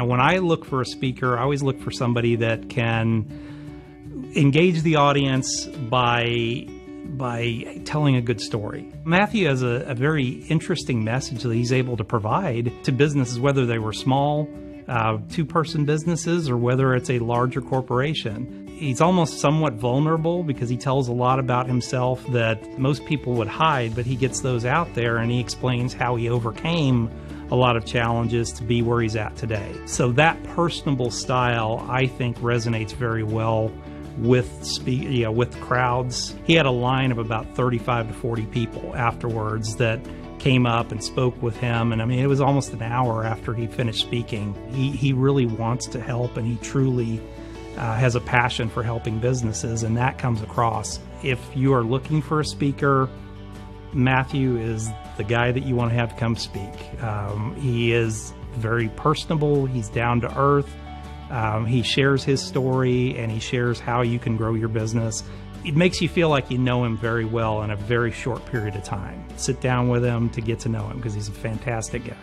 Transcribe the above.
when I look for a speaker, I always look for somebody that can engage the audience by telling a good story. Matthew has a very interesting message that he's able to provide to businesses, whether they were small, two-person businesses, or whether it's a larger corporation. He's almost somewhat vulnerable because he tells a lot about himself that most people would hide, but he gets those out there and he explains how he overcame a lot of challenges to be where he's at today. So that personable style, I think, resonates very well with crowds. He had a line of about 35 to 40 people afterwards that came up and spoke with him, and I mean, it was almost an hour after he finished speaking. He really wants to help, and he truly has a passion for helping businesses, and that comes across. If you are looking for a speaker, Matthew is the guy that you want to have come speak. He is very personable, he's down to earth, he shares his story, and he shares how you can grow your business. It makes you feel like you know him very well in a very short period of time. Sit down with him to get to know him because he's a fantastic guy.